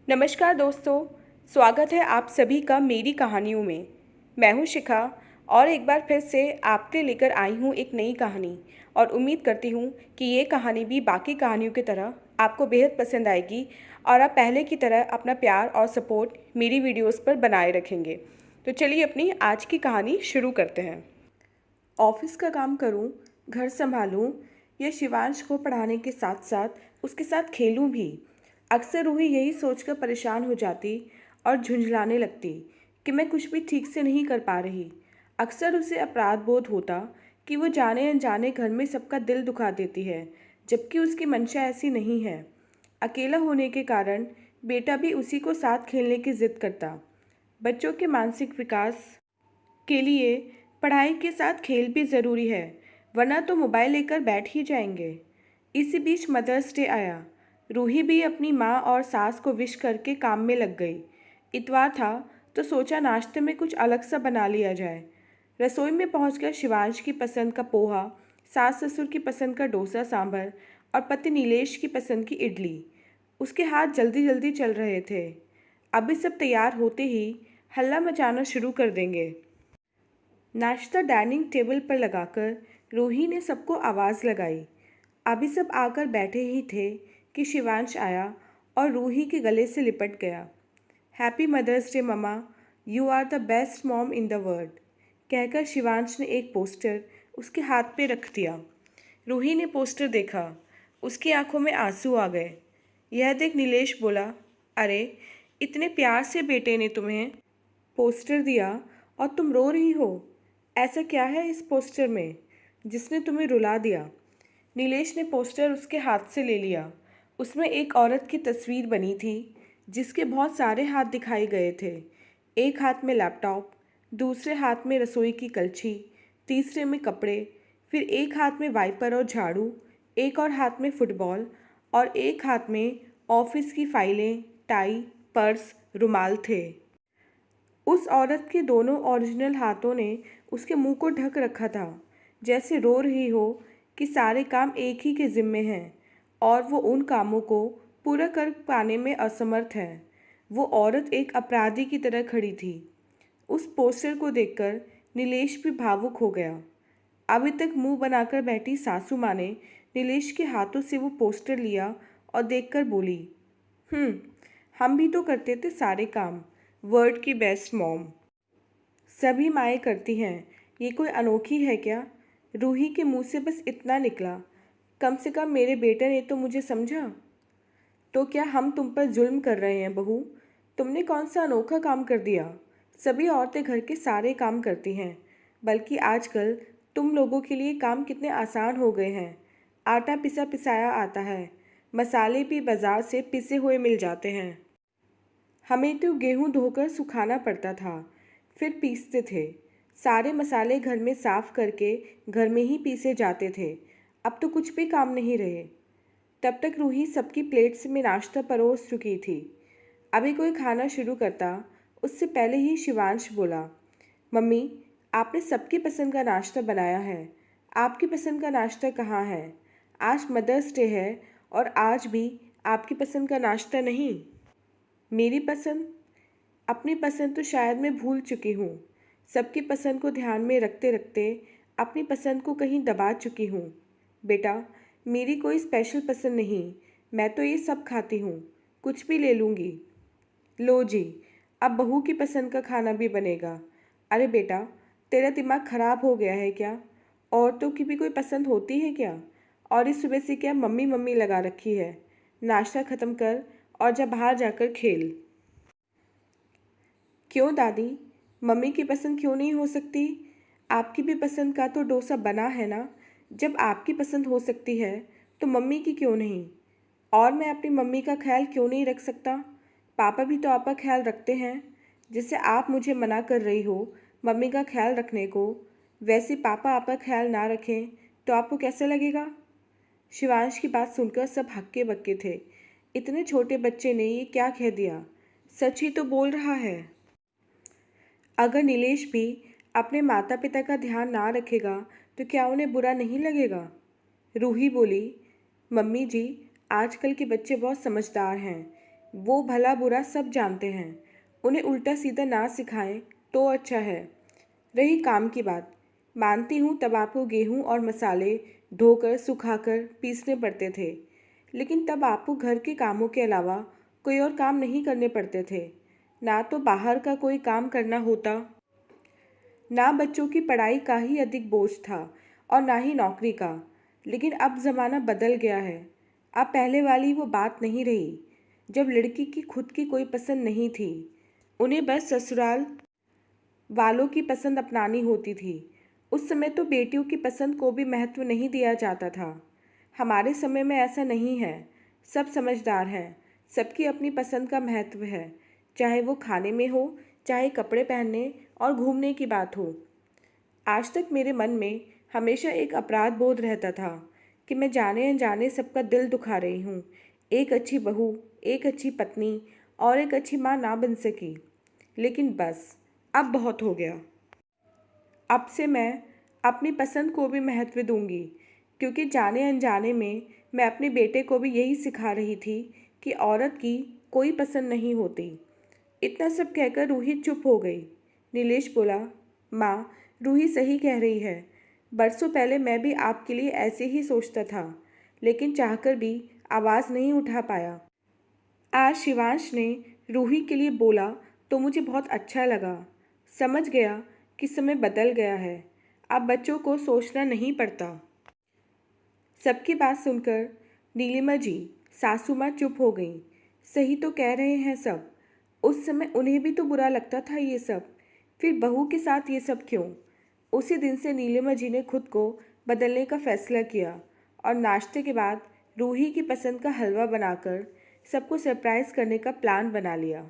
नमस्कार दोस्तों। स्वागत है आप सभी का मेरी कहानियों में। मैं हूं शिखा और एक बार फिर से आपके लेकर आई हूं एक नई कहानी। और उम्मीद करती हूं कि ये कहानी भी बाकी कहानियों की तरह आपको बेहद पसंद आएगी और आप पहले की तरह अपना प्यार और सपोर्ट मेरी वीडियोस पर बनाए रखेंगे। तो चलिए अपनी आज की कहानी शुरू करते हैं। ऑफिस का काम करूं, घर संभालूं या शिवांश को पढ़ाने के साथ साथ उसके साथ खेलूं भी, अक्सर रूही यही सोचकर परेशान हो जाती और झुंझलाने लगती कि मैं कुछ भी ठीक से नहीं कर पा रही। अक्सर उसे अपराध बोध होता कि वो जाने अनजाने घर में सबका दिल दुखा देती है, जबकि उसकी मंशा ऐसी नहीं है। अकेला होने के कारण बेटा भी उसी को साथ खेलने की जिद करता। बच्चों के मानसिक विकास के लिए पढ़ाई के साथ खेल भी ज़रूरी है, वरना तो मोबाइल लेकर बैठ ही जाएंगे। इसी बीच मदर्स डे आया। रूही भी अपनी माँ और सास को विश करके काम में लग गई। इतवार था तो सोचा नाश्ते में कुछ अलग सा बना लिया जाए। रसोई में पहुंचकर शिवांश की पसंद का पोहा, सास ससुर की पसंद का डोसा सांभर और पति नीलेश की पसंद की इडली। उसके हाथ जल्दी जल्दी चल रहे थे। अभी सब तैयार होते ही हल्ला मचाना शुरू कर देंगे। नाश्ता डाइनिंग टेबल पर लगाकर रूही ने सबको आवाज़ लगाई। अभी सब आकर बैठे ही थे कि शिवांश आया और रूही के गले से लिपट गया। Happy mothers day mama, you are the best mom in the world, कहकर शिवांश ने एक पोस्टर उसके हाथ पे रख दिया। रूही ने पोस्टर देखा, उसकी आंखों में आंसू आ गए। यह देख नीलेश बोला, अरे इतने प्यार से बेटे ने तुम्हें पोस्टर दिया और तुम रो रही हो। ऐसा क्या है इस पोस्टर में जिसने तुम्हें रुला दिया? नीलेश ने पोस्टर उसके हाथ से ले लिया। उसमें एक औरत की तस्वीर बनी थी जिसके बहुत सारे हाथ दिखाए गए थे। एक हाथ में लैपटॉप, दूसरे हाथ में रसोई की कलछी, तीसरे में कपड़े, फिर एक हाथ में वाइपर और झाड़ू, एक और हाथ में फुटबॉल और एक हाथ में ऑफिस की फाइलें, टाई, पर्स, रुमाल थे। उस औरत के दोनों ओरिजिनल हाथों ने उसके मुंह को ढक रखा था, जैसे रो रही हो कि सारे काम एक ही के जिम्मे हैं और वो उन कामों को पूरा कर पाने में असमर्थ है। वो औरत एक अपराधी की तरह खड़ी थी। उस पोस्टर को देखकर नीलेश भी भावुक हो गया। अभी तक मुंह बनाकर बैठी सासू माँ ने नीलेश के हाथों से वो पोस्टर लिया और देखकर बोली, हम भी तो करते थे सारे काम, वर्ल्ड की बेस्ट मॉम। सभी माएँ करती हैं, ये कोई अनोखी है क्या? रूही के मुंह से बस इतना निकला, कम से कम मेरे बेटे ने तो मुझे समझा। तो क्या हम तुम पर जुल्म कर रहे हैं बहू? तुमने कौन सा अनोखा काम कर दिया? सभी औरतें घर के सारे काम करती हैं, बल्कि आजकल तुम लोगों के लिए काम कितने आसान हो गए हैं। आटा पिसा पिसाया आता है, मसाले भी बाज़ार से पिसे हुए मिल जाते हैं। हमें तो गेहूं धोकर सुखाना पड़ता था, फिर पीसते थे। सारे मसाले घर में साफ करके घर में ही पीसे जाते थे। अब तो कुछ भी काम नहीं रहे। तब तक रूही सबकी प्लेट्स में नाश्ता परोस चुकी थी। अभी कोई खाना शुरू करता उससे पहले ही शिवांश बोला, मम्मी आपने सबकी पसंद का नाश्ता बनाया है, आपकी पसंद का नाश्ता कहाँ है? आज मदर्स डे है और आज भी आपकी पसंद का नाश्ता नहीं। मेरी पसंद? अपनी पसंद तो शायद मैं भूल चुकी हूँ। सबकी पसंद को ध्यान में रखते रखते अपनी पसंद को कहीं दबा चुकी हूँ। बेटा, मेरी कोई स्पेशल पसंद नहीं, मैं तो ये सब खाती हूँ, कुछ भी ले लूँगी। लो जी, अब बहू की पसंद का खाना भी बनेगा। अरे बेटा, तेरा दिमाग खराब हो गया है क्या? औरतों की भी कोई पसंद होती है क्या? और इस सुबह से क्या मम्मी मम्मी लगा रखी है? नाश्ता ख़त्म कर और जा बाहर जाकर खेल। क्यों दादी, मम्मी की पसंद क्यों नहीं हो सकती? आपकी भी पसंद का तो डोसा बना है ना। जब आपकी पसंद हो सकती है तो मम्मी की क्यों नहीं? और मैं अपनी मम्मी का ख्याल क्यों नहीं रख सकता? पापा भी तो आपका ख्याल रखते हैं। जैसे आप मुझे मना कर रही हो मम्मी का ख्याल रखने को, वैसे पापा आपका ख्याल ना रखें तो आपको कैसा लगेगा? शिवांश की बात सुनकर सब हक्के बक्के थे। इतने छोटे बच्चे ने ये क्या कह दिया? सच ही तो बोल रहा है। अगर नीलेश भी अपने माता पिता का ध्यान ना रखेगा तो क्या उन्हें बुरा नहीं लगेगा? रूही बोली, मम्मी जी, आजकल के बच्चे बहुत समझदार हैं। वो भला बुरा सब जानते हैं, उन्हें उल्टा सीधा ना सिखाएं तो अच्छा है। रही काम की बात, मानती हूँ तब आपको गेहूँ और मसाले धोकर सुखाकर पीसने पड़ते थे, लेकिन तब आपको घर के कामों के अलावा कोई और काम नहीं करने पड़ते थे। ना तो बाहर का कोई काम करना होता, ना बच्चों की पढ़ाई का ही अधिक बोझ था और ना ही नौकरी का। लेकिन अब ज़माना बदल गया है। अब पहले वाली वो बात नहीं रही, जब लड़की की खुद की कोई पसंद नहीं थी, उन्हें बस ससुराल वालों की पसंद अपनानी होती थी। उस समय तो बेटियों की पसंद को भी महत्व नहीं दिया जाता था। हमारे समय में ऐसा नहीं है। सब समझदार हैं, सबकी अपनी पसंद का महत्व है, चाहे वो खाने में हो, चाहे कपड़े पहनने और घूमने की बात हो। आज तक मेरे मन में हमेशा एक अपराध बोध रहता था कि मैं जाने अनजाने सबका दिल दुखा रही हूँ। एक अच्छी बहू, एक अच्छी पत्नी और एक अच्छी माँ ना बन सकी। लेकिन बस, अब बहुत हो गया। अब से मैं अपनी पसंद को भी महत्व दूंगी, क्योंकि जाने अनजाने में मैं अपने बेटे को भी यही सिखा रही थी कि औरत की कोई पसंद नहीं होती। इतना सब कहकर रूही चुप हो गई। नीलेश बोला, माँ, रूही सही कह रही है। बरसों पहले मैं भी आपके लिए ऐसे ही सोचता था, लेकिन चाहकर भी आवाज़ नहीं उठा पाया। आज शिवांश ने रूही के लिए बोला तो मुझे बहुत अच्छा लगा। समझ गया कि समय बदल गया है, अब बच्चों को सोचना नहीं पड़ता। सबकी बात सुनकर नीलिमा जी, सासू माँ चुप हो गईं। सही तो कह रहे हैं सब। उस समय उन्हें भी तो बुरा लगता था ये सब, फिर बहू के साथ ये सब क्यों? उसी दिन से नीलिमा जी ने खुद को बदलने का फैसला किया और नाश्ते के बाद रूही की पसंद का हलवा बनाकर सबको सरप्राइज़ करने का प्लान बना लिया।